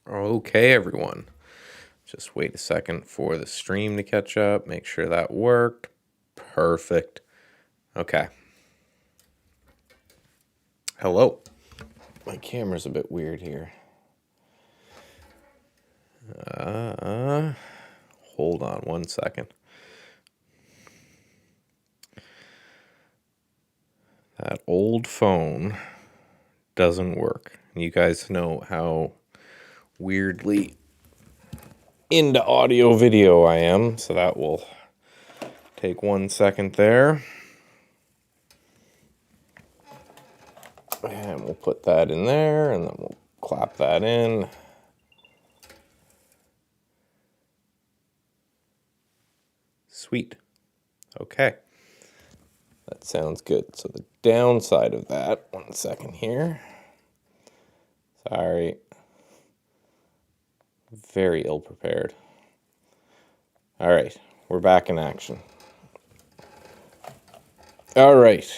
Okay, everyone. Just wait a second for the stream to catch up. Make sure that worked. Perfect. Okay. Hello. My camera's a bit weird here. Hold on one second. That old phone doesn't work. You guys know how weirdly into audio video I am, so that will take 1 second there. And we'll put that in there, and then we'll clap that in. Sweet. Okay. That sounds good. So the downside of that, 1 second here. Sorry. Very ill prepared. All right, we're back in action. All right.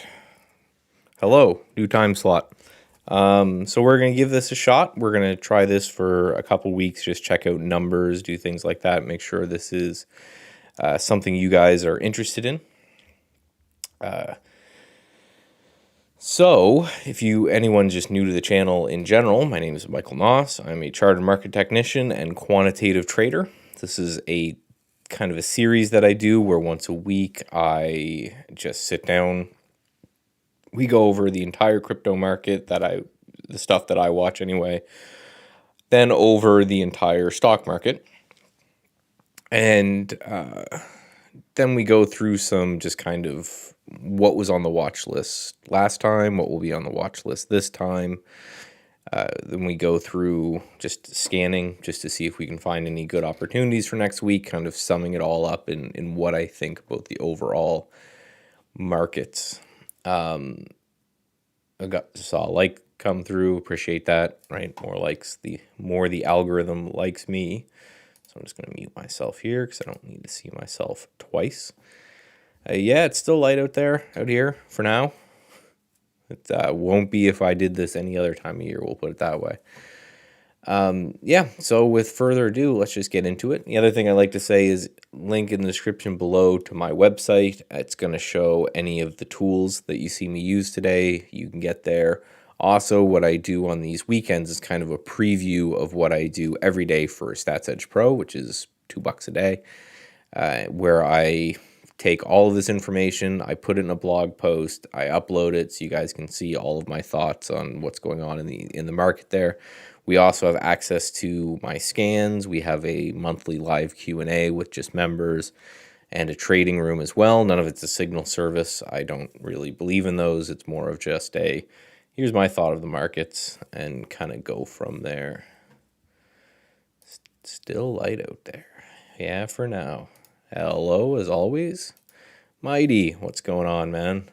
Hello, new time slot. So we're going to give this a shot. We're going to try this for a couple weeks, just check out numbers, do things like that, make sure this is something you guys are interested in. So, if anyone just new to the channel in general, my name is Michael Noss. I'm a chartered market technician and quantitative trader. This is a kind of a series that I do where once a week I just sit down. We go over the entire crypto market the stuff that I watch anyway, then over the entire stock market. And then we go through some just kind of what was on the watch list last time, what will be on the watch list this time. Then we go through just scanning just to see if we can find any good opportunities for next week, kind of summing it all up in what I think about the overall markets. I saw a like come through, appreciate that, right? More likes, the more the algorithm likes me. So I'm just going to mute myself here because I don't need to see myself twice. Yeah, it's still light out here for now. It won't be if I did this any other time of year, we'll put it that way. Yeah, so with further ado, let's just get into it. The other thing I like to say is link in the description below to my website. It's going to show any of the tools that you see me use today. You can get there. Also, what I do on these weekends is kind of a preview of what I do every day for Stats Edge Pro, which is $2 a day, where I take all of this information, I put it in a blog post, I upload it so you guys can see all of my thoughts on what's going on in the market there. We also have access to my scans. We have a monthly live Q&A with just members and a trading room as well. None of it's a signal service. I don't really believe in those. It's more of just here's my thought of the markets and kind of go from there. Still light out there. Yeah, for now. Hello, as always. Mighty, what's going on, man?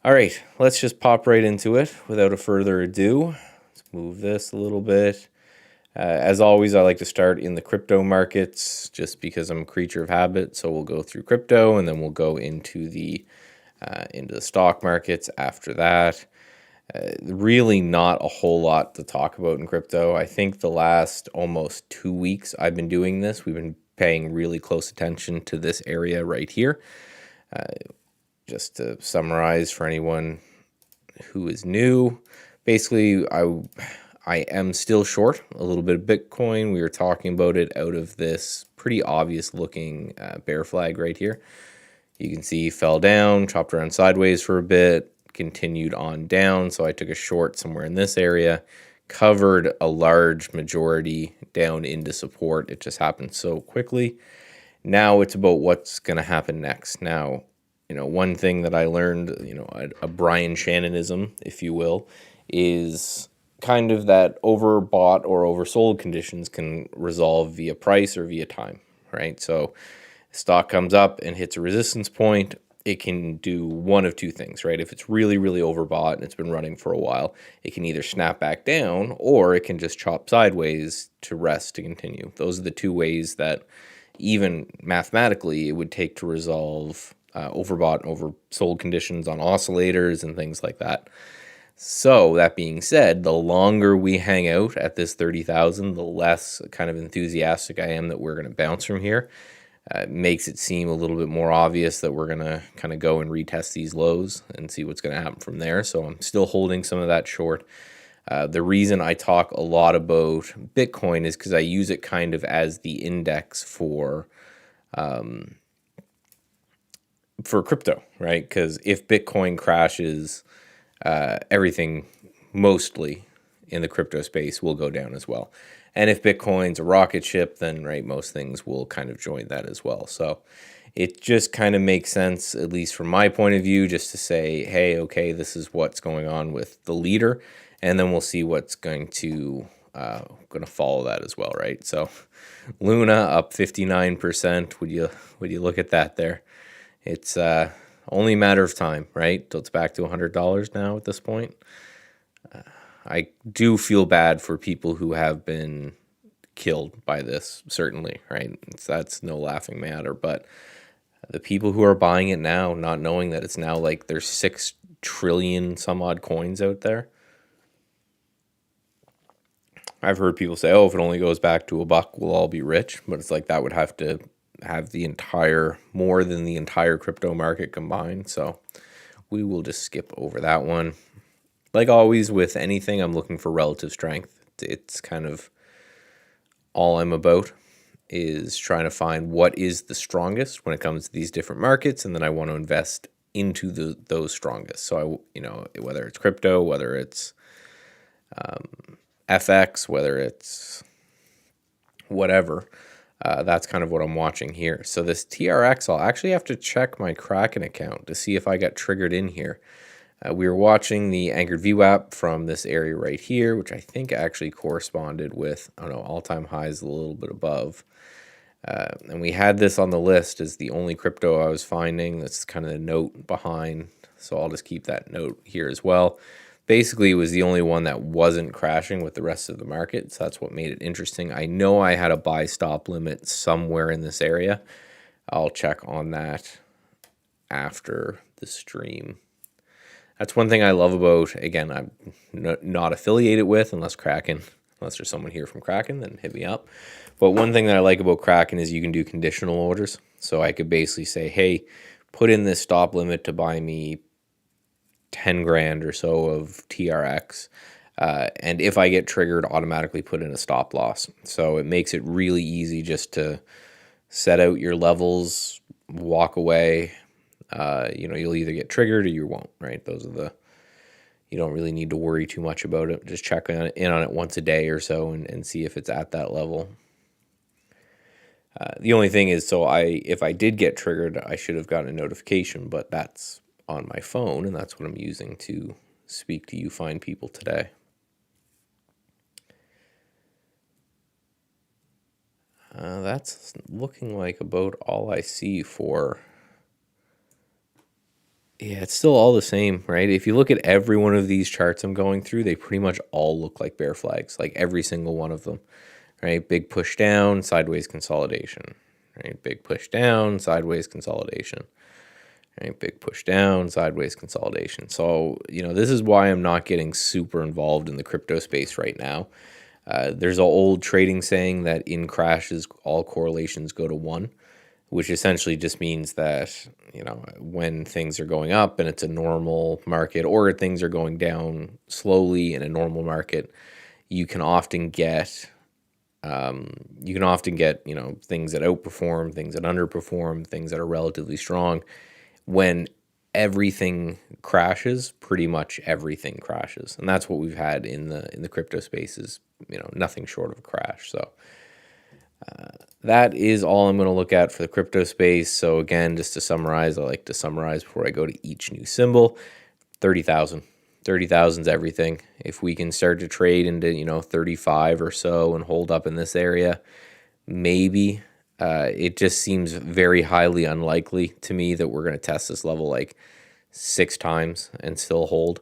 All right, let's just pop right into it without a further ado. Let's move this a little bit. As always, I like to start in the crypto markets just because I'm a creature of habit. So we'll go through crypto and then we'll go into the stock markets after that. Really not a whole lot to talk about in crypto. I think the last almost 2 weeks I've been doing this, we've been paying really close attention to this area right here. Just to summarize for anyone who is new, basically I am still short a little bit of Bitcoin. We were talking about it out of this pretty obvious looking bear flag right here. You can see fell down, chopped around sideways for a bit, continued on down. So I took a short somewhere in this area, covered a large majority down into support. It just happened so quickly. Now it's about what's going to happen next. Now, one thing that I learned, a Brian Shannonism, if you will, is kind of that overbought or oversold conditions can resolve via price or via time, right? So stock comes up and hits a resistance point, it can do one of two things, right? If it's really, really overbought and it's been running for a while, it can either snap back down or it can just chop sideways to rest to continue. Those are the two ways that even mathematically it would take to resolve overbought and oversold conditions on oscillators and things like that. So that being said, the longer we hang out at this 30,000, the less kind of enthusiastic I am that we're going to bounce from here. It makes it seem a little bit more obvious that we're going to kind of go and retest these lows and see what's going to happen from there. So I'm still holding some of that short. The reason I talk a lot about Bitcoin is because I use it kind of as the index for crypto, right? Because if Bitcoin crashes, everything mostly in the crypto space will go down as well. And if Bitcoin's a rocket ship, then right, most things will kind of join that as well. So it just kind of makes sense, at least from my point of view, just to say, hey, okay, this is what's going on with the leader, and then we'll see what's going to follow that as well, right? So Luna up 59%. Would you look at that there? It's only a matter of time, right? Till it's back to $100 now at this point. I do feel bad for people who have been killed by this, certainly, right? That's no laughing matter. But the people who are buying it now, not knowing that it's now like there's 6 trillion some odd coins out there. I've heard people say, oh, if it only goes back to $1, we'll all be rich. But it's like that would have to have more than the entire crypto market combined. So we will just skip over that one. Like always with anything, I'm looking for relative strength. It's kind of all I'm about, is trying to find what is the strongest when it comes to these different markets, and then I want to invest into those strongest. So whether it's crypto, whether it's FX, whether it's whatever, that's kind of what I'm watching here. So this TRX, I'll actually have to check my Kraken account to see if I got triggered in here. We were watching the anchored VWAP from this area right here, which I think actually corresponded with, all-time highs a little bit above. And we had this on the list as the only crypto I was finding. That's kind of the note behind. So I'll just keep that note here as well. Basically, it was the only one that wasn't crashing with the rest of the market. So that's what made it interesting. I know I had a buy stop limit somewhere in this area. I'll check on that after the stream. That's one thing I love about, again, I'm not affiliated with unless there's someone here from Kraken, then hit me up. But one thing that I like about Kraken is you can do conditional orders. So I could basically say, hey, put in this stop limit to buy me 10 grand or so of TRX. And if I get triggered, automatically put in a stop loss. So it makes it really easy just to set out your levels, walk away. You'll either get triggered or you won't, right? You don't really need to worry too much about it. Just check in on it once a day or so and see if it's at that level. The only thing is, if I did get triggered, I should have gotten a notification, but that's on my phone, and that's what I'm using to speak to you fine people today. That's looking like about all I see for... Yeah, it's still all the same, right? If you look at every one of these charts I'm going through, they pretty much all look like bear flags, like every single one of them, right? Big push down, sideways consolidation, right? Big push down, sideways consolidation, right? Big push down, sideways consolidation. So, this is why I'm not getting super involved in the crypto space right now. There's an old trading saying that in crashes, all correlations go to 1. Which essentially just means that, when things are going up and it's a normal market, or things are going down slowly in a normal market, you can often get, things that outperform, things that underperform, things that are relatively strong. When everything crashes, pretty much everything crashes. And that's what we've had in the crypto space is, nothing short of a crash. So, that is all I'm going to look at for the crypto space. So again, just to summarize, I like to summarize before I go to each new symbol. 30,000. 30,000 is everything. If we can start to trade into, 35 or so and hold up in this area, maybe. It just seems very highly unlikely to me that we're going to test this level like 6 times and still hold.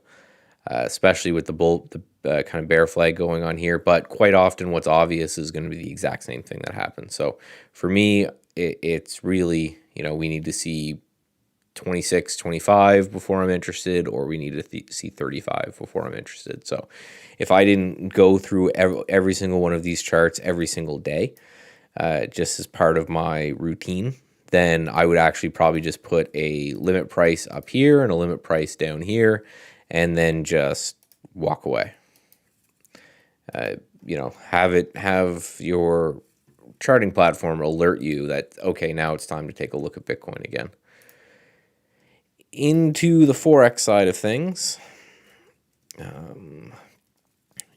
Especially with the kind of bear flag going on here. But quite often what's obvious is going to be the exact same thing that happens. So for me, it's really, we need to see 26, 25 before I'm interested, or we need to see 35 before I'm interested. So if I didn't go through every single one of these charts every single day, just as part of my routine, then I would actually probably just put a limit price up here and a limit price down here, and then just walk away. Have your charting platform alert you that, okay, now it's time to take a look at Bitcoin again. Into the Forex side of things,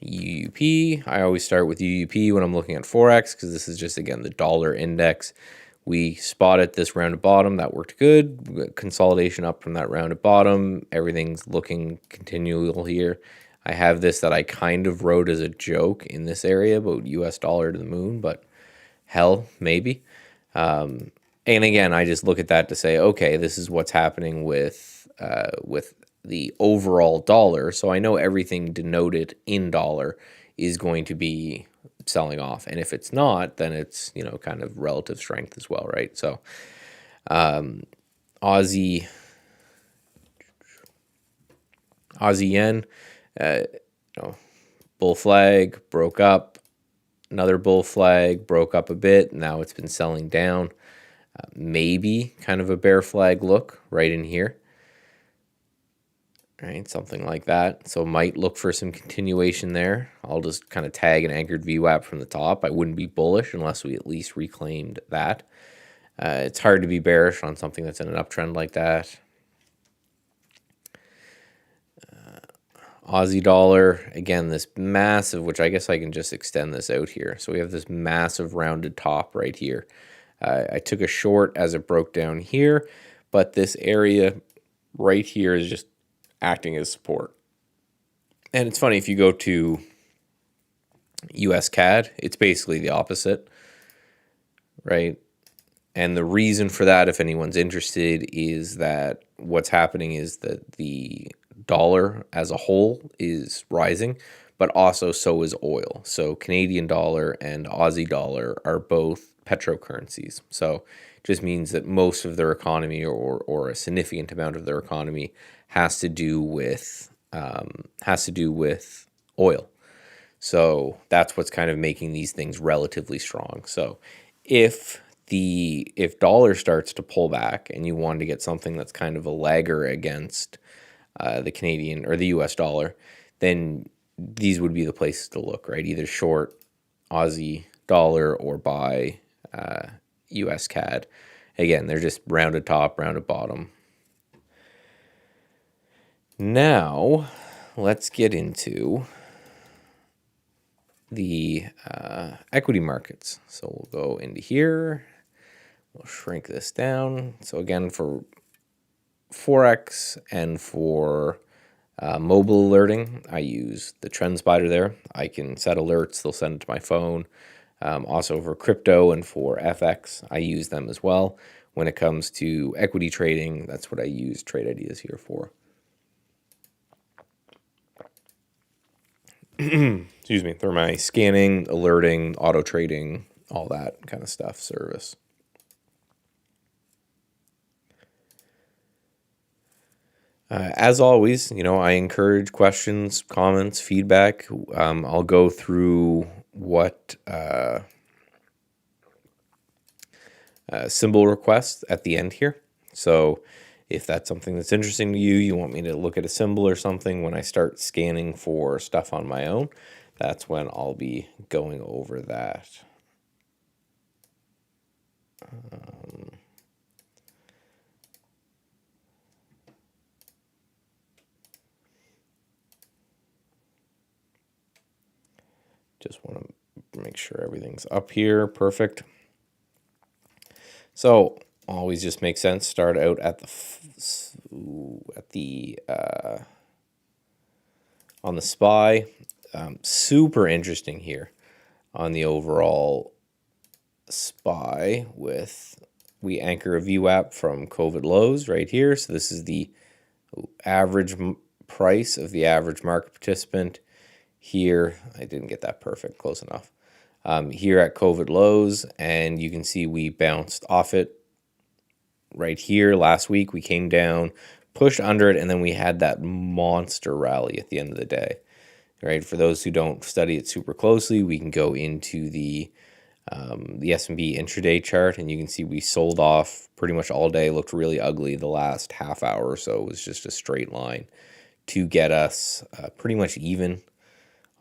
UUP, I always start with UUP when I'm looking at Forex because this is just, again, the dollar index. We spotted this rounded bottom. That worked good. We got consolidation up from that rounded bottom. Everything's looking continual here. I have this that I kind of wrote as a joke in this area about US dollar to the moon, but hell, maybe. And again, I just look at that to say, okay, this is what's happening with the overall dollar. So I know everything denoted in dollar is going to be selling off. And if it's not, then it's, kind of relative strength as well, right? So Aussie yen, bull flag, broke up, another bull flag, broke up a bit. Now it's been selling down. Maybe kind of a bear flag look right in here. Right, something like that. So might look for some continuation there. I'll just kind of tag an anchored VWAP from the top. I wouldn't be bullish unless we at least reclaimed that. It's hard to be bearish on something that's in an uptrend like that. Aussie dollar, again, this massive, which I guess I can just extend this out here. So we have this massive rounded top right here. I took a short as it broke down here, but this area right here is just acting as support. And it's funny, if you go to US CAD, it's basically the opposite, right? And the reason for that, if anyone's interested, is that what's happening is that the dollar as a whole is rising, but also so is oil. So Canadian dollar and Aussie dollar are both petrocurrencies. So it just means that most of their economy, or a significant amount of their economy, has to do with oil. So that's what's kind of making these things relatively strong. So if dollar starts to pull back and you want to get something that's kind of a lagger against the Canadian or the US dollar, then these would be the places to look, right? Either short Aussie dollar or buy US CAD. Again, they're just rounded top, rounded bottom. Now, let's get into the equity markets. So we'll go into here. We'll shrink this down. So again, for Forex and for mobile alerting, I use the Trend Spider there. I can set alerts. They'll send it to my phone. Also for crypto and for FX, I use them as well. When it comes to equity trading, that's what I use Trade Ideas here for. Excuse me, for my scanning, alerting, auto trading, all that kind of stuff service. As always, I encourage questions, comments, feedback. I'll go through what symbol requests at the end here. So if that's something that's interesting to you, you want me to look at a symbol or something when I start scanning for stuff on my own, that's when I'll be going over that. Just want to make sure everything's up here. Perfect. So always just makes sense. Start out at the on the SPY. Super interesting here on the overall SPY we anchor a VWAP from COVID lows right here. So this is the average price of the average market participant here. I didn't get that perfect, close enough. Here at COVID lows, and you can see we bounced off it right here last week. We came down, pushed under it, and then we had that monster rally at the end of the day. Right? For those who don't study it super closely, we can go into the S&P intraday chart, and you can see we sold off pretty much all day. Looked really ugly the last half hour or so. It was just a straight line to get us pretty much even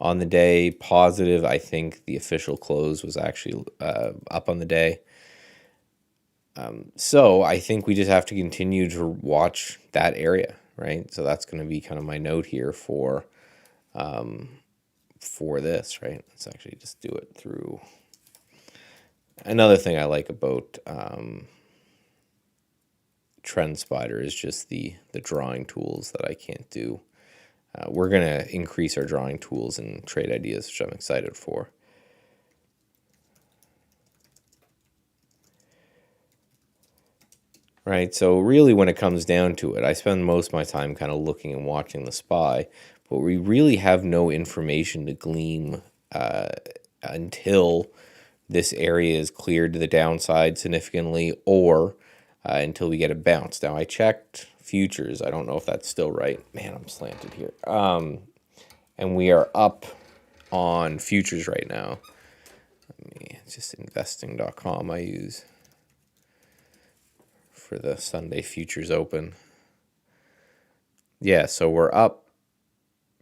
on the day. Positive. I think the official close was actually up on the day. So I think we just have to continue to watch that area, right? So that's going to be kind of my note here for this, right? Let's actually just do it through. Another thing I like about TrendSpider is just the drawing tools that I can't do. We're going to increase our drawing tools and trade ideas, which I'm excited for. Right, so really when it comes down to it, I spend most of my time kind of looking and watching the SPY, but we really have no information to glean until this area is cleared to the downside significantly, or until we get a bounce. Now, I checked futures. I don't know if that's still right. Man, I'm slanted here. And we are up on futures right now. It's just investing.com I use for the Sunday futures open. Yeah, so we're up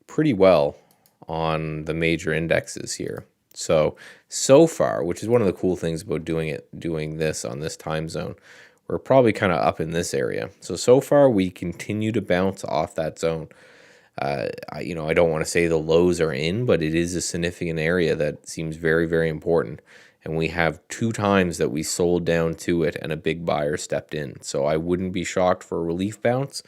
pretty well on the major indexes here. So far, which is one of the cool things about doing this on this time zone, we're probably kind of up in this area. So far we continue to bounce off that zone. I don't want to say the lows are in, but it is a significant area that seems very, very important. And we have 2 times that we sold down to it and a big buyer stepped in. So I wouldn't be shocked for a relief bounce.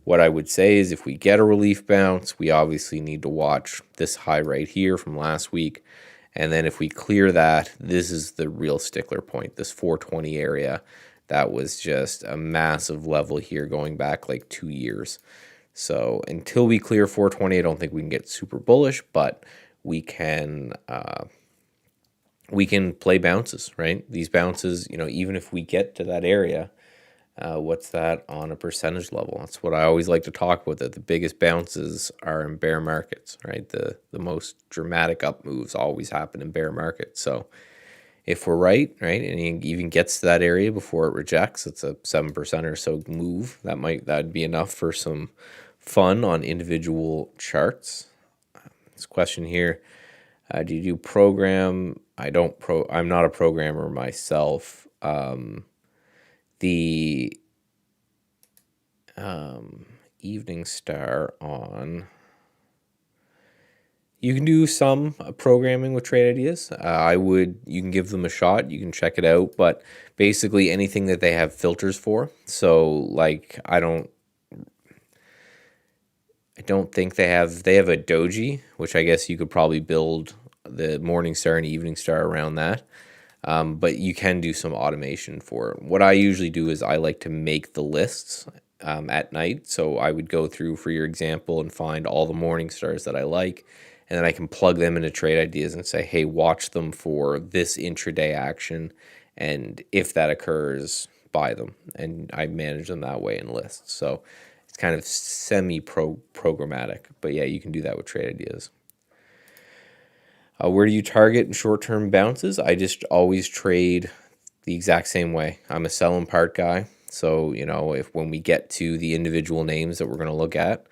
What I would say is if we get a relief bounce, we obviously need to watch this high right here from last week. And then if we clear that, this is the real stickler point, this 420 area. That was just a massive level here going back like 2 years. So until we clear 420, I don't think we can get super bullish, but we can play bounces, right? These bounces, even if we get to that area, what's that on a percentage level? That's what I always like to talk about, that the biggest bounces are in bear markets, right? The most dramatic up moves always happen in bear markets. So if we're right, and it even gets to that area before it rejects, it's a 7% or so move. That'd be enough for some fun on individual charts. This question here, do you do program? I'm not a programmer myself. The Evening Star on. You can do some programming with trade ideas. You can give them a shot. You can check it out, but basically anything that they have filters for. So like I don't think they have a doji, which I guess you could probably build the Morning Star and Evening Star around that. But you can do some automation for it. What I usually do is I like to make the lists at night. So I would go through, for your example, and find all the Morning Stars that I like, and then I can plug them into trade ideas and say, hey, watch them for this intraday action, and if that occurs, buy them. And I manage them that way in lists. So it's kind of semi-programmatic. But yeah, you can do that with trade ideas. Where do you target in short-term bounces? I just always trade the exact same way. I'm a sell and part guy. So, when we get to the individual names that we're going to look at,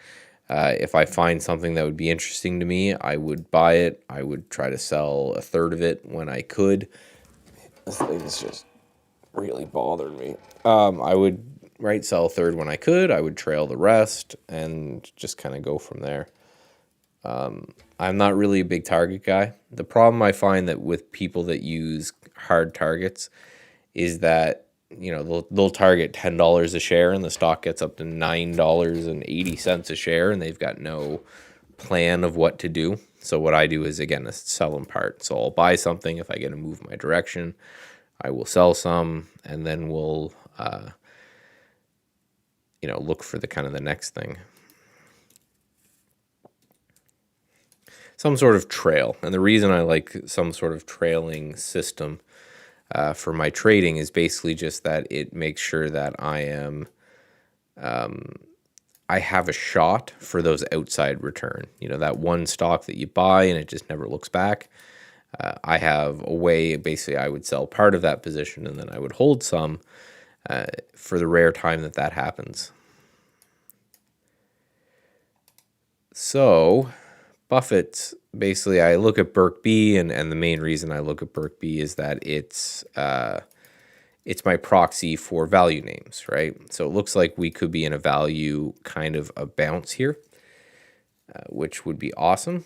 if I find something that would be interesting to me, I would buy it. I would try to sell a third of it when I could. This thing is just really bothering me. I would sell a third when I could. I would trail the rest and just kind of go from there. I'm not really a big target guy. The problem I find that with people that use hard targets is that, they'll target $10 a share and the stock gets up to $9.80 a share and they've got no plan of what to do. So what I do is, again, a sell in part. So I'll buy something. If I get to move my direction, I will sell some, and then we'll, look for the next thing. Some sort of trail. And the reason I like some sort of trailing system for my trading is basically just that it makes sure that I have a shot for those outside return. You know, that one stock that you buy and it just never looks back. I have a way, basically, I would sell part of that position and then I would hold some for the rare time that that happens. So Buffett, basically, I look at Berk B, and the main reason I look at Berk B is that it's my proxy for value names, right? So it looks like we could be in a value kind of a bounce here, which would be awesome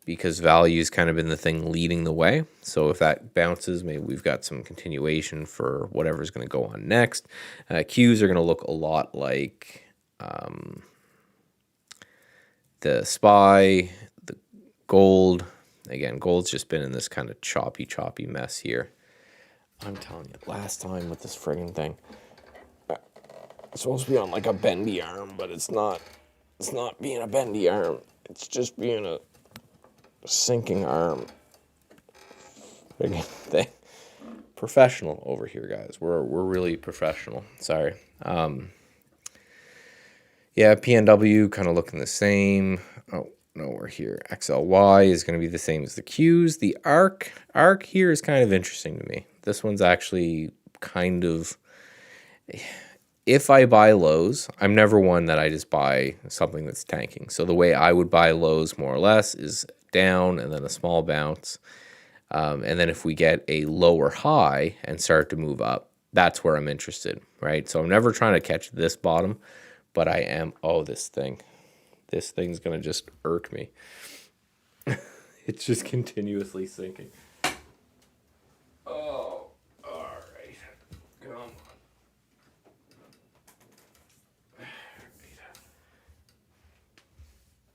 because value's kind of been the thing leading the way. So if that bounces, maybe we've got some continuation for whatever's going to go on next. Qs are going to look a lot like the SPY, the gold. Again, gold's just been in this kind of choppy mess here. I'm telling you, last time with this friggin' thing, it's supposed to be on like a bendy arm, but it's not. It's not being a bendy arm. It's just being a sinking arm. Friggin' thing. Professional over here, guys. We're really professional. Sorry. Yeah, PNW kind of looking the same. Oh, no, we're here. XLY is going to be the same as the Qs. The ARC here is kind of interesting to me. This one's actually kind of, if I buy lows, I'm never one that I just buy something that's tanking. So the way I would buy lows more or less is down and then a small bounce. And then if we get a lower high and start to move up, that's where I'm interested, right? So I'm never trying to catch this bottom. But I am, this thing's going to just irk me. It's just continuously sinking. Oh, all right. Come on.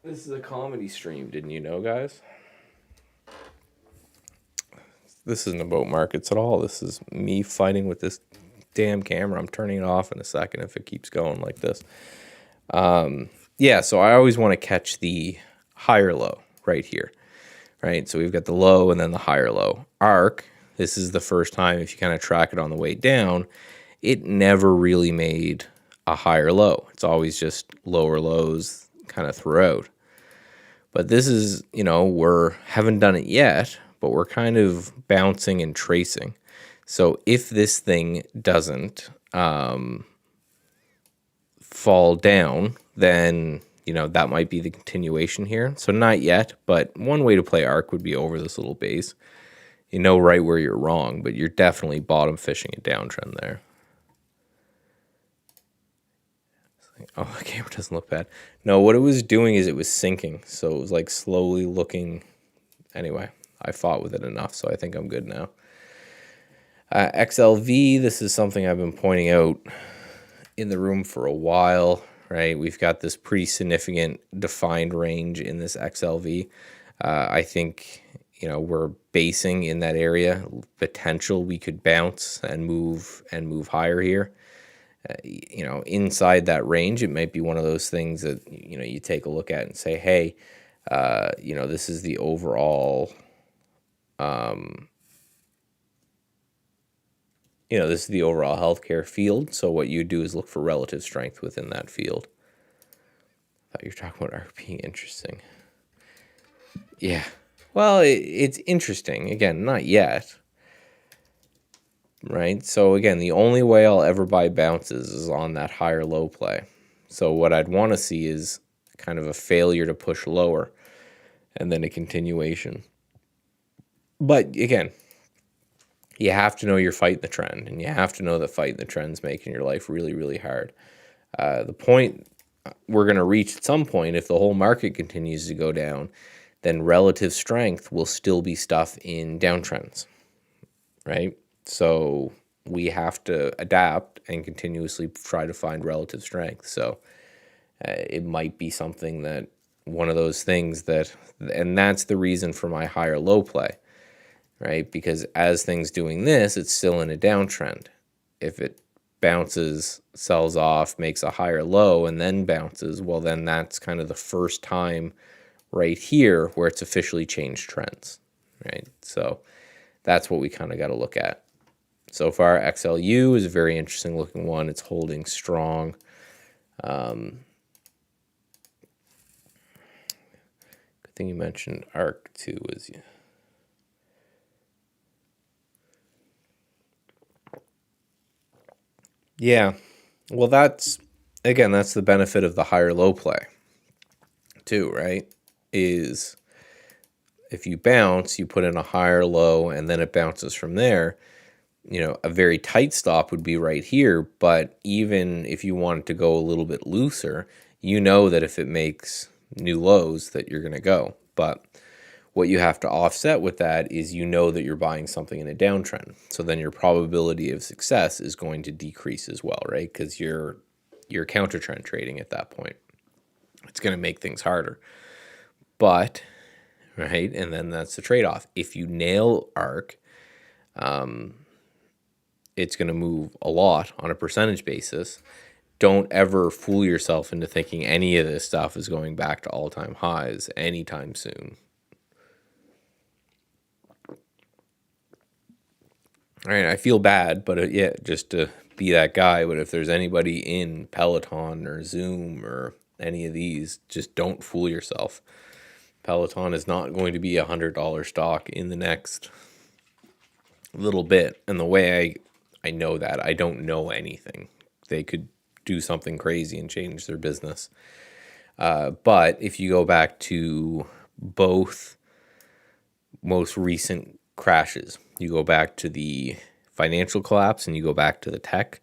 This is a comedy stream, didn't you know, guys? This isn't about markets at all. This is me fighting with this damn camera. I'm turning it off in a second if it keeps going like this. Yeah, so I always want to catch the higher low right here, right? So we've got the low and then the higher low. ARC, this is the first time, if you kind of track it on the way down, it never really made a higher low. It's always just lower lows kind of throughout. But this is, haven't done it yet, but we're kind of bouncing and tracing. So if this thing doesn't fall down, then, that might be the continuation here. So not yet, but one way to play ARC would be over this little base. You know right where you're wrong, but you're definitely bottom fishing a downtrend there. Oh, the camera doesn't look bad. No, what it was doing is it was sinking. So it was like slowly looking. Anyway, I fought with it enough, so I think I'm good now. XLV, this is something I've been pointing out in the room for a while, right? We've got this pretty significant defined range in this XLV. I think, we're basing in that area. Potential we could bounce and move higher here. Inside that range, it might be one of those things that, you take a look at and say, hey, this is the overall, this is the overall healthcare field. So what you do is look for relative strength within that field. I thought you were talking about ARC being interesting. Yeah. Well, it's interesting. Again, not yet. Right? So again, the only way I'll ever buy bounces is on that higher low play. So what I'd want to see is kind of a failure to push lower and then a continuation. But again, you have to know you're fighting the trend, and you have to know that fighting the trend's making your life really, really hard. The point we're going to reach at some point, if the whole market continues to go down, then relative strength will still be stuff in downtrends, right? So we have to adapt and continuously try to find relative strength. So it might be something that one of those things that, and that's the reason for my higher low play, right? Because as things doing this, it's still in a downtrend. If it bounces, sells off, makes a higher low, and then bounces, well, then that's kind of the first time right here where it's officially changed trends, right? So that's what we kind of got to look at. so far. XLU is a very interesting looking one. It's holding strong. Good thing you mentioned ARC too. Yeah. Well, that's the benefit of the higher low play too, right? Is if you bounce, you put in a higher low and then it bounces from there. A very tight stop would be right here, but even if you wanted to go a little bit looser, that if it makes new lows that you're going to go. But what you have to offset with that is that you're buying something in a downtrend. So then your probability of success is going to decrease as well, right? Because you're counter trend trading at that point. It's going to make things harder. But, right, and then that's the trade-off. If you nail ARC, it's going to move a lot on a percentage basis. Don't ever fool yourself into thinking any of this stuff is going back to all-time highs anytime soon. All right, I feel bad, but just to be that guy. But if there's anybody in Peloton or Zoom or any of these, just don't fool yourself. Peloton is not going to be $100 stock in the next little bit. And the way I know that, I don't know anything. They could do something crazy and change their business. But if you go back to both most recent crashes, you go back to the financial collapse and you go back to the tech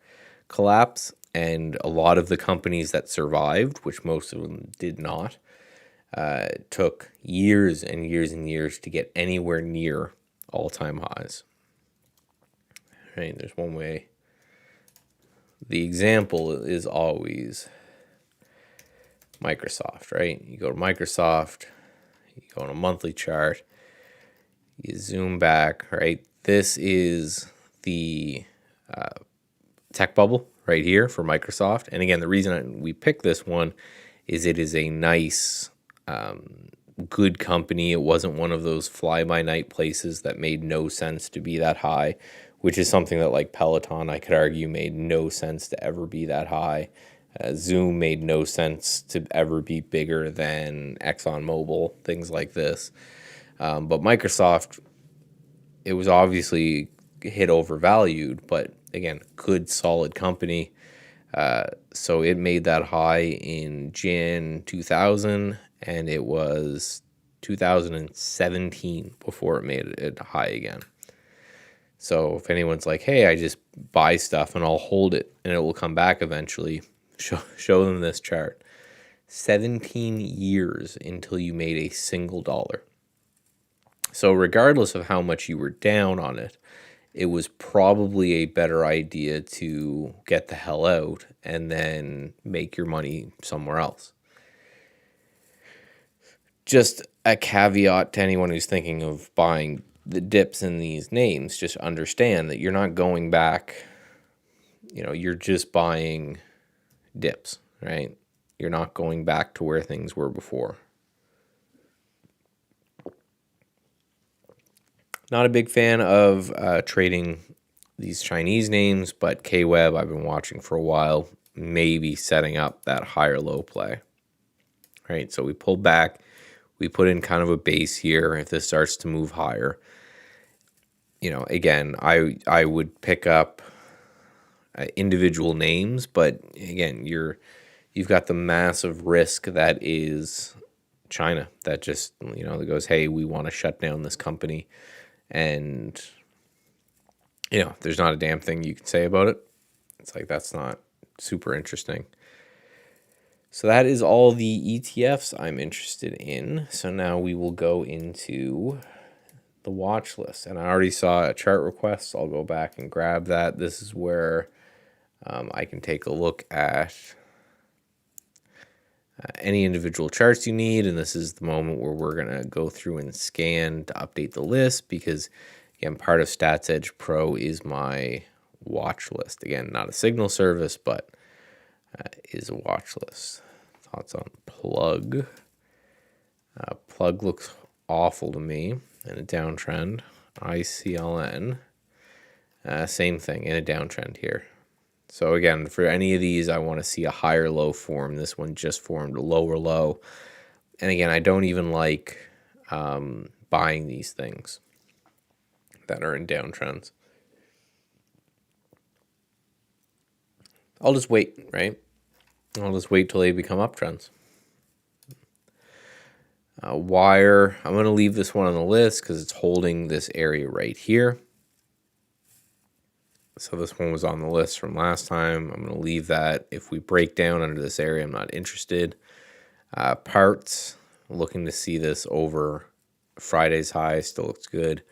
collapse, and a lot of the companies that survived, which most of them did not, took years and years and years to get anywhere near all-time highs. Right, there's one way. The example is always Microsoft, right? You go to Microsoft, you go on a monthly chart, you zoom back, right? This is the tech bubble right here for Microsoft. And again, the reason we picked this one is it is a nice, good company. It wasn't one of those fly-by-night places that made no sense to be that high, which is something that, like Peloton, I could argue made no sense to ever be that high. Zoom made no sense to ever be bigger than ExxonMobil, things like this. But Microsoft, it was obviously hit overvalued, but again, good, solid company. So it made that high in Jan 2000, and it was 2017 before it made it high again. So if anyone's like, hey, I just buy stuff and I'll hold it and it will come back eventually, show them this chart. 17 years until you made a single dollar. So regardless of how much you were down on it, it was probably a better idea to get the hell out and then make your money somewhere else. Just a caveat to anyone who's thinking of buying the dips in these names, just understand that you're not going back, you're just buying dips, right? You're not going back to where things were before. Not a big fan of trading these Chinese names, but KWeb I've been watching for a while, maybe setting up that higher low play. Right, so we pulled back, we put in kind of a base here. If this starts to move higher, again, I would pick up individual names, but again, you've got the massive risk that is China that just that goes, hey, we want to shut down this company. And, there's not a damn thing you can say about it. It's like, that's not super interesting. So that is all the ETFs I'm interested in. So now we will go into the watch list. And I already saw a chart request. So I'll go back and grab that. This is where I can take a look at any individual charts you need, and this is the moment where we're going to go through and scan to update the list, because again, part of Stats Edge Pro is my watch list. Again, not a signal service, but is a watch list. Thoughts on Plug? Plug looks awful to me in a downtrend. ICLN, Same thing in a downtrend here. So again, for any of these, I want to see a higher low form. This one just formed a lower low. And again, I don't even like buying these things that are in downtrends. I'll just wait, right? I'll just wait till they become uptrends. Wire, I'm going to leave this one on the list because it's holding this area right here. So this one was on the list from last time. I'm going to leave that. If we break down under this area, I'm not interested. Parts, looking to see this over Friday's high, still looks good.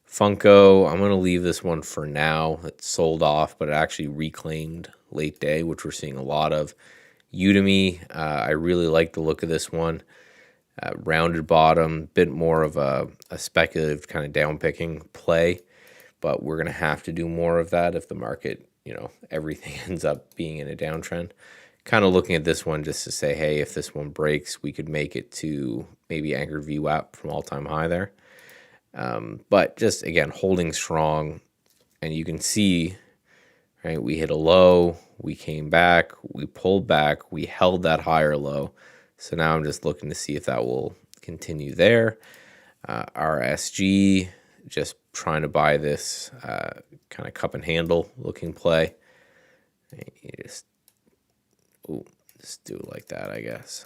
Funko, I'm going to leave this one for now. It's sold off, but it actually reclaimed late day, which we're seeing a lot of. Udemy, I really like the look of this one. Rounded bottom, bit more of a speculative kind of down picking play, but we're going to have to do more of that if the market, everything ends up being in a downtrend. Kind of looking at this one just to say, hey, if this one breaks, we could make it to maybe anchored VWAP from all-time high there. But just, again, holding strong, and you can see, right, we hit a low, we came back, we pulled back, we held that higher low. So now I'm just looking to see if that will continue there. RSG, just trying to buy this kind of cup and handle looking play. You just do it like that, I guess.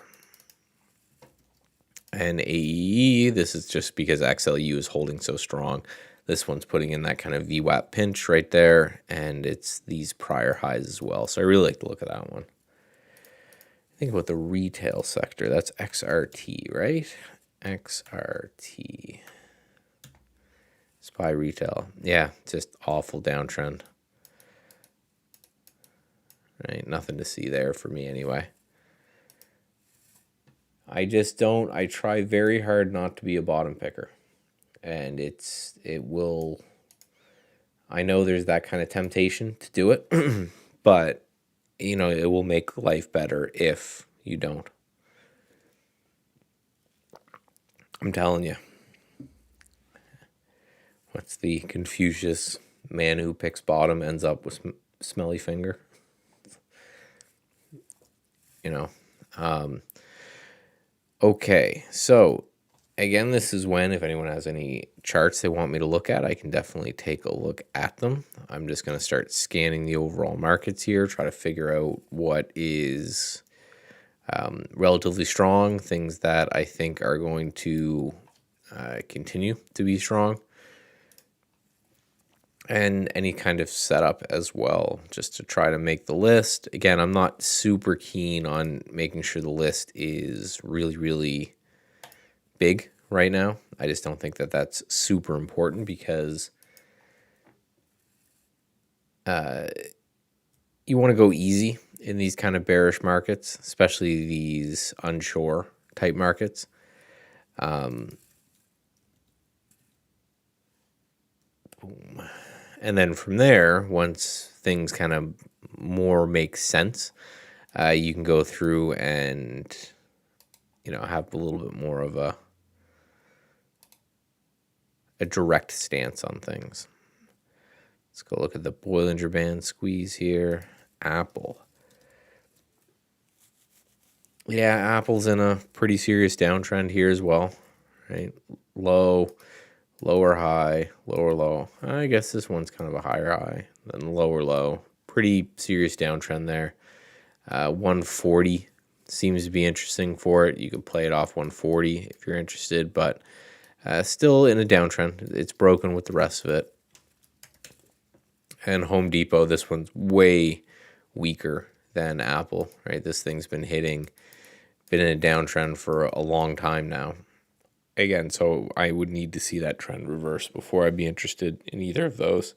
And AEE, this is just because XLU is holding so strong. This one's putting in that kind of VWAP pinch right there, and it's these prior highs as well. So I really like the look of that one. Think about the retail sector. That's XRT, right? XRT. SPY retail. Yeah, just awful downtrend. Right, nothing to see there for me anyway. I just don't. I try very hard not to be a bottom picker, and it will. I know there's that kind of temptation to do it, but it will make life better if you don't. I'm telling you. What's the Confucius man who picks bottom ends up with smelly finger? Okay, so again, this is when, if anyone has any charts they want me to look at, I can definitely take a look at them. I'm just going to start scanning the overall markets here, try to figure out what is relatively strong, things that I think are going to continue to be strong, and any kind of setup as well, just to try to make the list. Again, I'm not super keen on making sure the list is really, really big right now. I just don't think that that's super important because you want to go easy in these kind of bearish markets, especially these onshore type markets. Boom. And then from there, once things kind of more make sense, you can go through and have a little bit more of a direct stance on things. Let's go look at the Bollinger Band squeeze here. Apple. Yeah, Apple's in a pretty serious downtrend here as well, right? Low, lower high, lower low. I guess this one's kind of a higher high than lower low. Pretty serious downtrend there. 140 seems to be interesting for it. You could play it off 140 if you're interested, but still in a downtrend. It's broken with the rest of it. And Home Depot, this one's way weaker than Apple, right? This thing's been in a downtrend for a long time now. Again, so I would need to see that trend reverse before I'd be interested in either of those.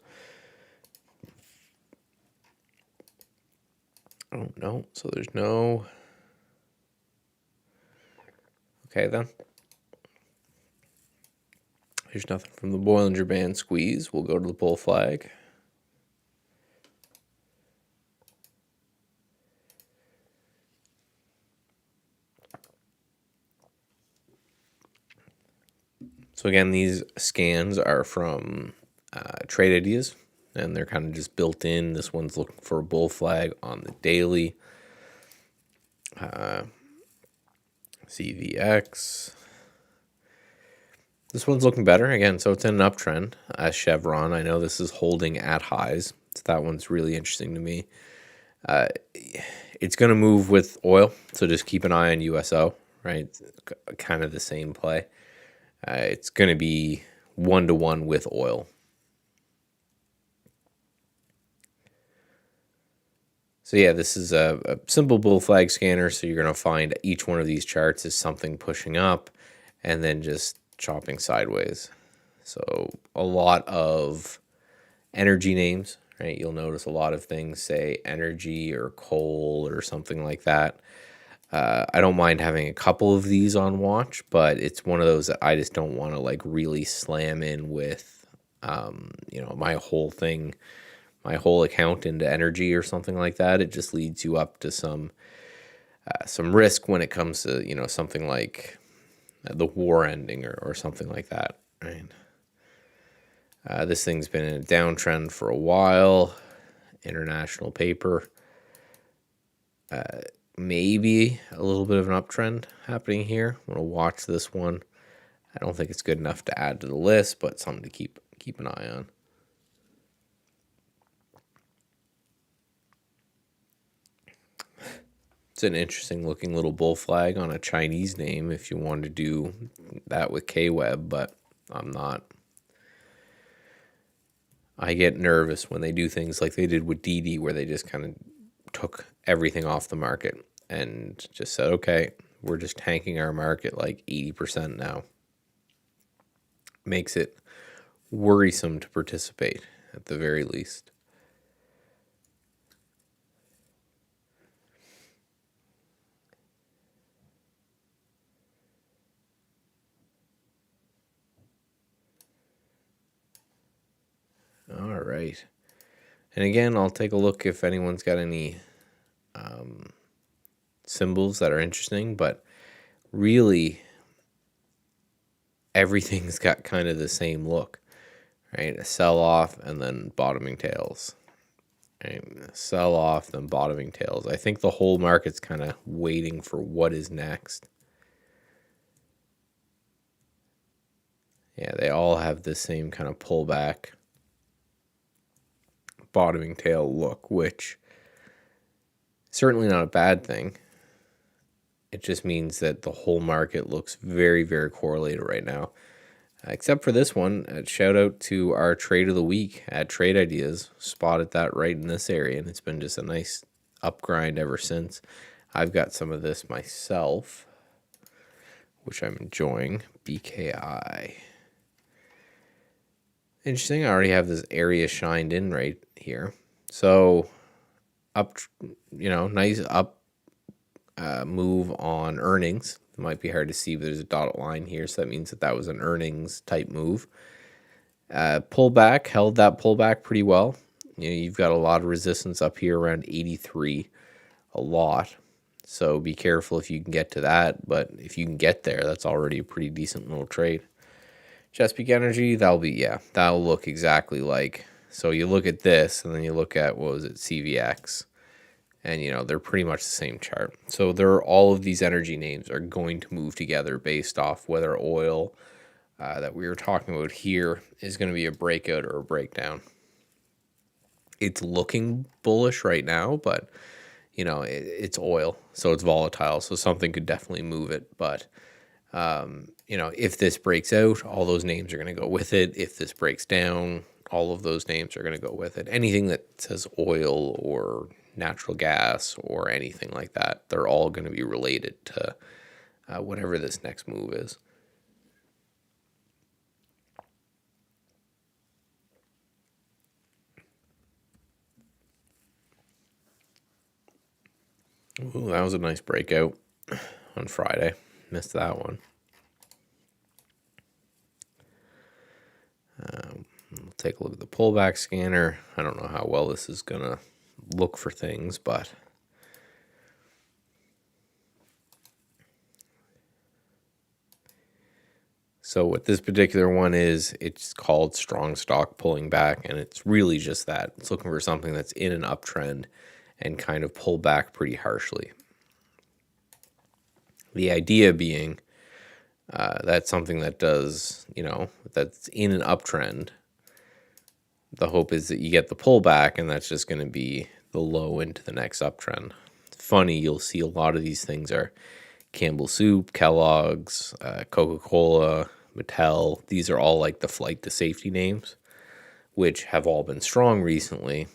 Oh, no. So there's no... Okay, then. There's nothing from the Bollinger Band squeeze. We'll go to the bull flag. So again, these scans are from Trade Ideas. and they're kind of just built in. This one's looking for a bull flag on the daily. CVX. This one's looking better again, so it's in an uptrend. As Chevron, I know this is holding at highs, so that one's really interesting to me. It's going to move with oil, so just keep an eye on USO, right? Kind of the same play. It's going to be 1-to-1 with oil. So yeah, this is a simple bull flag scanner, so you're going to find each one of these charts is something pushing up and then just chopping sideways. So a lot of energy names, right? You'll notice a lot of things say energy or coal or something like that. I don't mind having a couple of these on watch, but it's one of those that I just don't want to like really slam in with, my whole thing, my whole account into energy or something like that. It just leads you up to some risk when it comes to, something like the war ending or something like that, right? This thing's been in a downtrend for a while. International paper. Maybe a little bit of an uptrend happening here. I'm going to watch this one. I don't think it's good enough to add to the list, but something to keep an eye on. It's an interesting looking little bull flag on a Chinese name if you want to do that with KWeb, but I'm not. I get nervous when they do things like they did with DD, where they just kind of took everything off the market and just said, okay, we're just tanking our market like 80% now. Makes it worrisome to participate at the very least. All right. And again, I'll take a look if anyone's got any symbols that are interesting, but really everything's got kind of the same look, right? A sell off and then bottoming tails. Right? Sell off, then bottoming tails. I think the whole market's kind of waiting for what is next. Yeah, they all have the same kind of pullback, bottoming tail look, which certainly not a bad thing. It just means that the whole market looks very, very correlated right now. Except for this one, shout out to our trade of the week at Trade Ideas. Spotted that right in this area, and it's been just a nice up grind ever since. I've got some of this myself, which I'm enjoying. BKI. Interesting. I already have this area shined in right here. So up, nice up move on earnings. It might be hard to see, but there's a dotted line here, so that means that was an earnings type move. Pullback, held that pullback pretty well. You've got a lot of resistance up here around 83, a lot. So be careful if you can get to that, but if you can get there, that's already a pretty decent little trade. Chesapeake Energy, that'll look exactly like, so you look at this and then you look at, CVX, and they're pretty much the same chart. So all of these energy names are going to move together based off whether oil that we were talking about here is going to be a breakout or a breakdown. It's looking bullish right now, but it's oil, so it's volatile, so something could definitely move it. But if this breaks out, all those names are going to go with it. If this breaks down, all of those names are going to go with it. Anything that says oil or natural gas or anything like that, they're all going to be related to whatever this next move is. Ooh, that was a nice breakout on Friday. Missed that one. We'll take a look at the pullback scanner. I don't know how well this is going to look for things, but So what this particular one is, it's called strong stock pulling back, and it's really just that. It's looking for something that's in an uptrend and kind of pull back pretty harshly. The idea being that's something that does, that's in an uptrend. The hope is that you get the pullback, and that's just going to be the low into the next uptrend. It's funny, you'll see a lot of these things are Campbell Soup, Kellogg's, Coca-Cola, Mattel. These are all like the flight to safety names, which have all been strong recently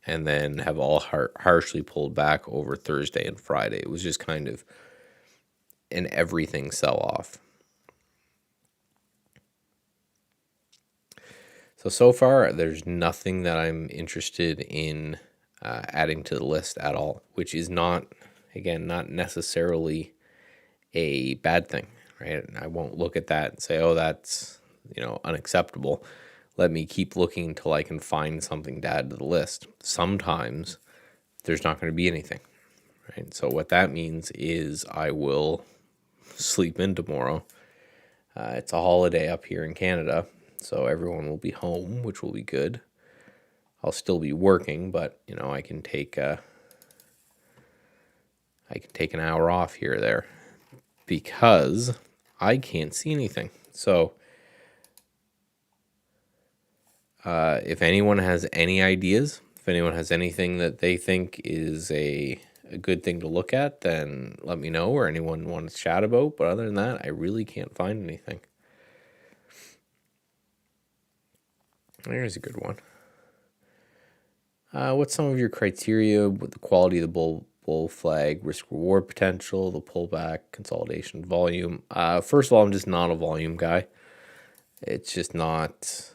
and then have all harshly pulled back over Thursday and Friday. It was just kind of an everything sell-off. So far, there's nothing that I'm interested in adding to the list at all, which is not necessarily a bad thing, right? I won't look at that and say, oh, that's, unacceptable. Let me keep looking until I can find something to add to the list. Sometimes there's not going to be anything, right? So what that means is I will sleep in tomorrow. It's a holiday up here in Canada, so everyone will be home, which will be good. I'll still be working, but I can take an hour off here or there because I can't see anything. So if anyone has any ideas, if anyone has anything that they think is a good thing to look at, then let me know, or anyone wants to chat about. But other than that, I really can't find anything. There's a good one. What's some of your criteria with the quality of the bull flag, risk reward potential, the pullback, consolidation, volume? First of all, I'm just not a volume guy. It's just not.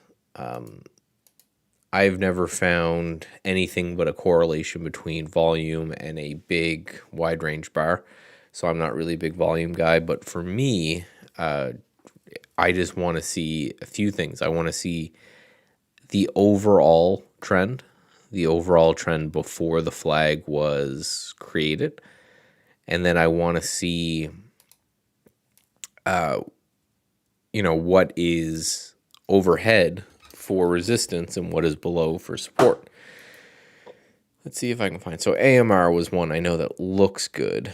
I've never found anything but a correlation between volume and a big wide range bar. So I'm not really a big volume guy. But for me, I just want to see a few things. I want to see the overall trend before the flag was created. And then I want to see, what is overhead for resistance and what is below for support. Let's see if I can find. So AMR was one I know that looks good.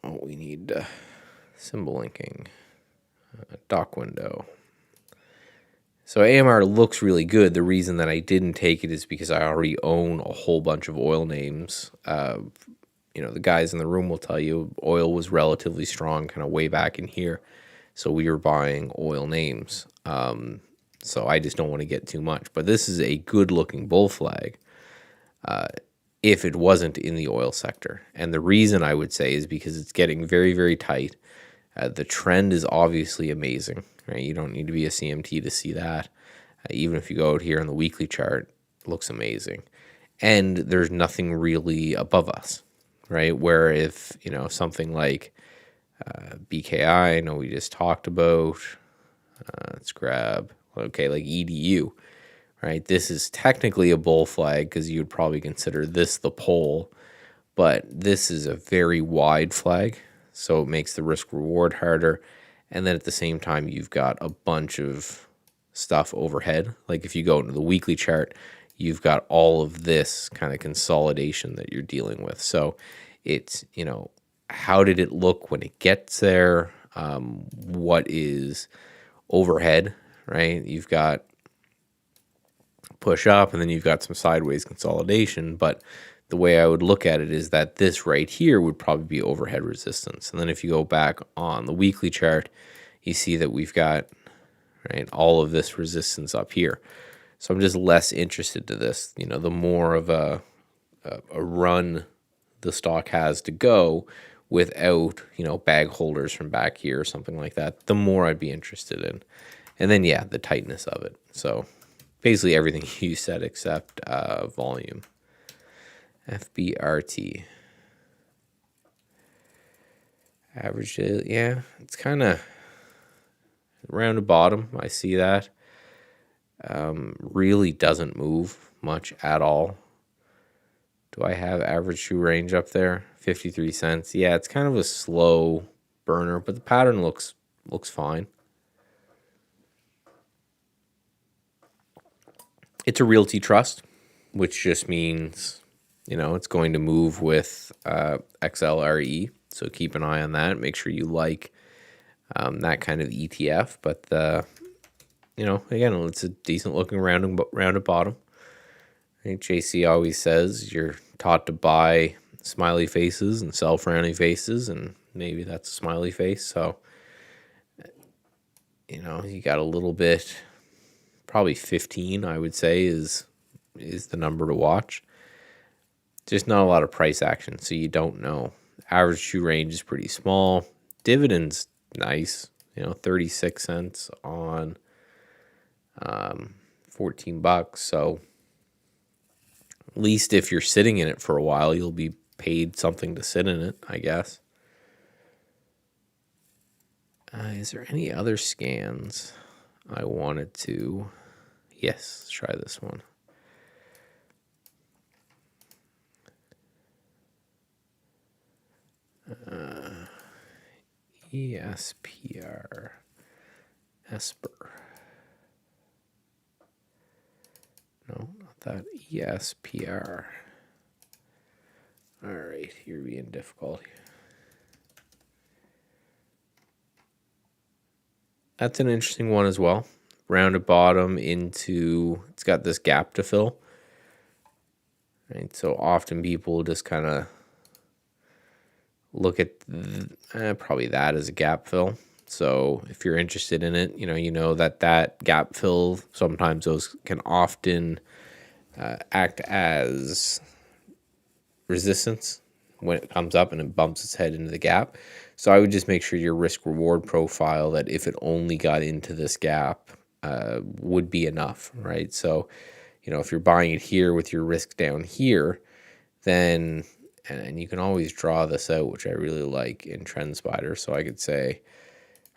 Oh, we need symbol linking, dock window. So AMR looks really good. The reason that I didn't take it is because I already own a whole bunch of oil names. The guys in the room will tell you oil was relatively strong kind of way back in here. So we were buying oil names. So I just don't want to get too much. But this is a good-looking bull flag if it wasn't in the oil sector. And the reason I would say is because it's getting very, very tight. The trend is obviously amazing, right? You don't need to be a CMT to see that. Even if you go out here on the weekly chart, it looks amazing. And there's nothing really above us, right? Where if, something like BKI, I know we just talked about, let's grab, like EDU, right? This is technically a bull flag because you would probably consider this the pole, but this is a very wide flag. So it makes the risk reward harder. And then at the same time, you've got a bunch of stuff overhead. Like if you go into the weekly chart, you've got all of this kind of consolidation that you're dealing with. So it's, how did it look when it gets there? What is overhead, right? You've got push up and then you've got some sideways consolidation. But the way I would look at it is that this right here would probably be overhead resistance. And then if you go back on the weekly chart, you see that we've got, right, all of this resistance up here. So I'm just less interested to this. The more of a run the stock has to go without, bag holders from back here or something like that, the more I'd be interested in. And then, yeah, the tightness of it. So basically everything you said except volume. FBRT. Average, yeah, it's kind of around the bottom. I see that. Really doesn't move much at all. Do I have average true range up there? 53 cents. Yeah, it's kind of a slow burner, but the pattern looks fine. It's a realty trust, which just means, it's going to move with XLRE. So keep an eye on that. Make sure you like that kind of ETF. But, again, it's a decent looking rounded bottom. I think JC always says you're taught to buy smiley faces and sell frowny faces, and maybe that's a smiley face. So, you got a little bit, probably 15, I would say, is the number to watch. Just not a lot of price action, so you don't know. Average shoe range is pretty small. Dividends, nice. 36 cents on $14. So at least if you're sitting in it for a while, you'll be paid something to sit in it, I guess. Is there any other scans I wanted to? Yes, let's try this one. ESPR. Esper. No, not that. ESPR. All right, you're being difficult. That's an interesting one as well. Rounded bottom into, it's got this gap to fill. Right, so often people just kind of look at probably that as a gap fill. So if you're interested in it, you know that gap fill, sometimes those can often act as resistance when it comes up and it bumps its head into the gap. So I would just make sure your risk reward profile, that if it only got into this gap, would be enough, right? So, if you're buying it here with your risk down here, then, and you can always draw this out, which I really like in TrendSpider. So I could say,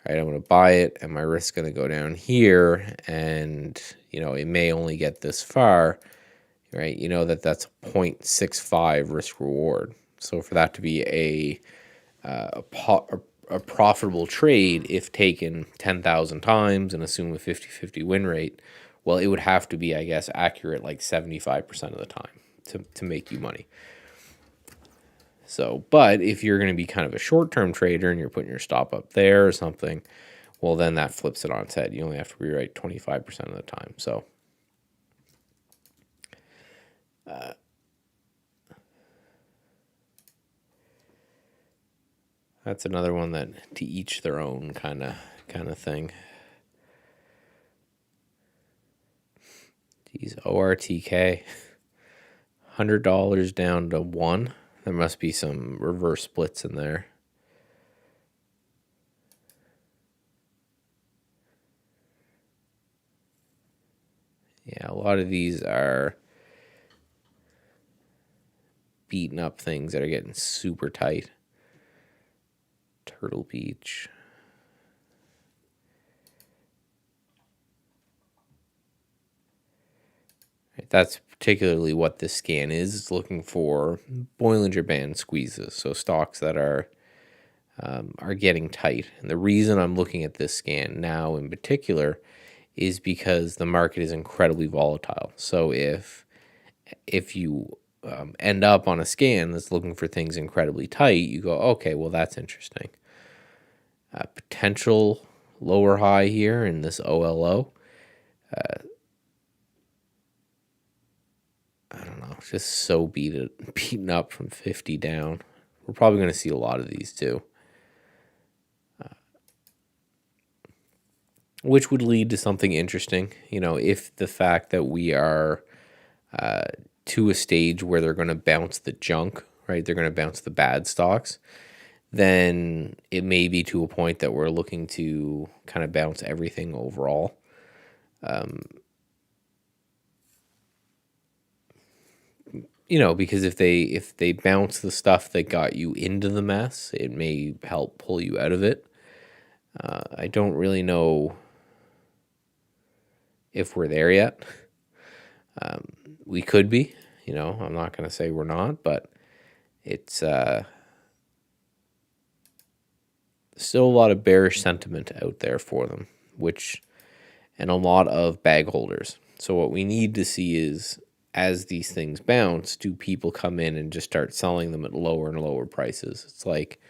all right, I'm going to buy it and my risk is going to go down here, and, it may only get this far, right? That's a 0.65 risk reward. So for that to be a profitable trade, if taken 10,000 times and assume a 50-50 win rate, well, it would have to be, I guess, accurate like 75% of the time to make you money. So, but if you're going to be kind of a short-term trader and you're putting your stop up there or something, well, then that flips it on its head. You only have to be right 25% of the time. So, that's another one that to each their own kind of thing. Geez, ORTK, $100 down to 1. There must be some reverse splits in there. Yeah, a lot of these are beaten up things that are getting super tight. Turtle Beach. Right, that's particularly what this scan is. It's looking for Bollinger Band squeezes, so stocks that are getting tight. And the reason I'm looking at this scan now in particular is because the market is incredibly volatile. So if you end up on a scan that's looking for things incredibly tight, you go, okay, well, that's interesting. Potential lower high here in this OLO. I don't know, just so beaten up from 50 down. We're probably going to see a lot of these too. Which would lead to something interesting, if the fact that we are to a stage where they're going to bounce the junk, right? They're going to bounce the bad stocks. Then it may be to a point that we're looking to kind of bounce everything overall. Because if they bounce the stuff that got you into the mess, it may help pull you out of it. I don't really know if we're there yet. We could be, I'm not going to say we're not, but it's still a lot of bearish sentiment out there for them, which and a lot of bag holders. So what we need to see is, as these things bounce, do people come in and just start selling them at lower and lower prices? It's like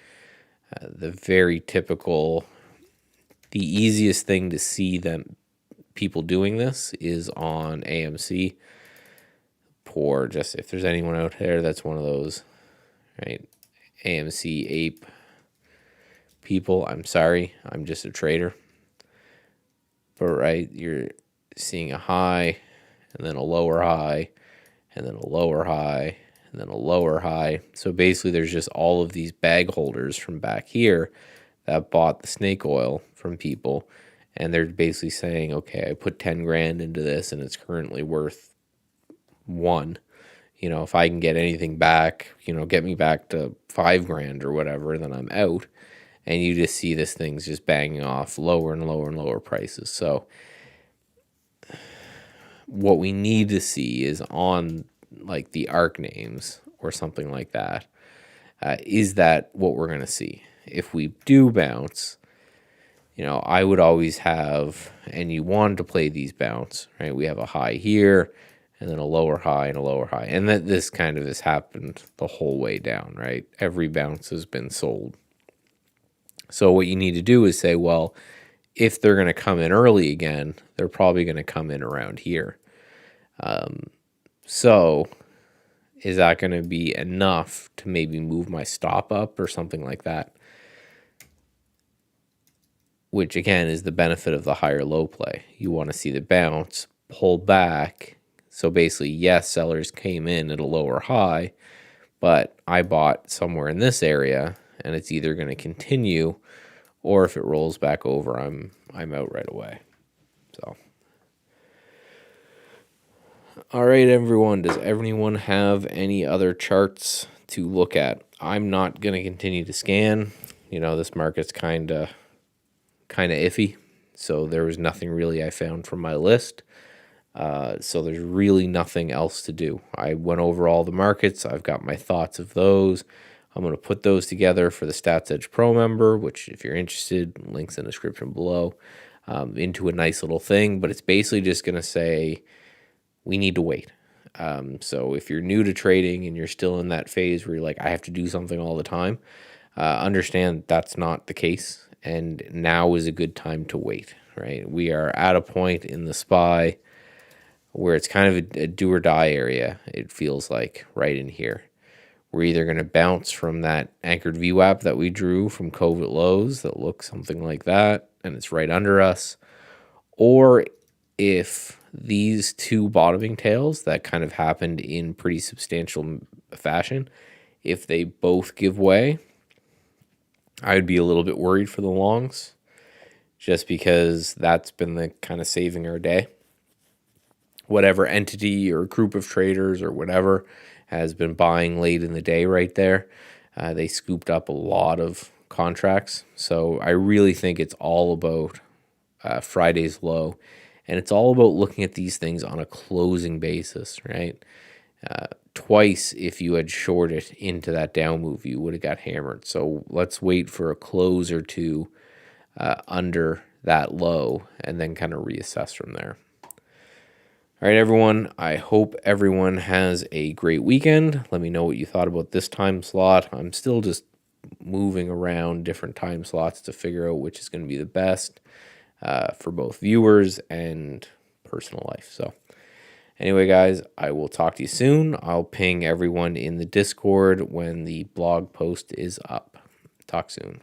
the very typical, the easiest thing to see them people doing this is on AMC. Poor, just if there's anyone out there that's one of those, right, AMC ape people, I'm sorry, I'm just a trader. But right, you're seeing a high and then a lower high and then a lower high and then a lower high. So basically there's just all of these bag holders from back here that bought the snake oil from people, and they're basically saying, okay, I put 10 grand into this and it's currently worth 1. You know, if I can get anything back, you know, get me back to 5 grand or whatever, then I'm out. And you just see this thing's just banging off lower and lower and lower prices. So what we need to see is on like the ARC names or something like that. Is that what we're going to see? If we do bounce, you know, I would always have, and you want to play these bounce, right? We have a high here and then a lower high and a lower high. And that this kind of has happened the whole way down, right? Every bounce has been sold. So what you need to do is say, well, if they're going to come in early again, they're probably going to come in around here. So is that going to be enough to maybe move my stop up or something like that? Which, again, is the benefit of the higher low play. You want to see the bounce, pull back. So basically, yes, sellers came in at a lower high, but I bought somewhere in this area, and it's either going to continue, or if it rolls back over, I'm out right away. So, all right, everyone. Does everyone have any other charts to look at? I'm not going to continue to scan. You know, this market's kind of iffy, so there was nothing really I found from my list. So there's really nothing else to do. I went over all the markets. I've got my thoughts of those. I'm going to put those together for the Stats Edge Pro member, which if you're interested, links in the description below, into a nice little thing. But it's basically just going to say we need to wait. So if you're new to trading and you're still in that phase where you're like, I have to do something all the time, understand that's not the case. And now is a good time to wait, right? We are at a point in the SPY where it's kind of a do or die area, it feels like, right in here. We're either going to bounce from that anchored VWAP that we drew from COVID lows that looks something like that, and it's right under us, or if these two bottoming tails that kind of happened in pretty substantial fashion, if they both give way, I would be a little bit worried for the longs, just because that's been the kind of saving our day. Whatever entity or group of traders or whatever has been buying late in the day right there, they scooped up a lot of contracts. So I really think it's all about Friday's low, and it's all about looking at these things on a closing basis, right? Twice, if you had shorted into that down move, you would have got hammered. So let's wait for a close or two under that low and then kind of reassess from there. All right, everyone, I hope everyone has a great weekend. Let me know what you thought about this time slot. I'm still just moving around different time slots to figure out which is going to be the best for both viewers and personal life. So anyway, guys, I will talk to you soon. I'll ping everyone in the Discord when the blog post is up. Talk soon.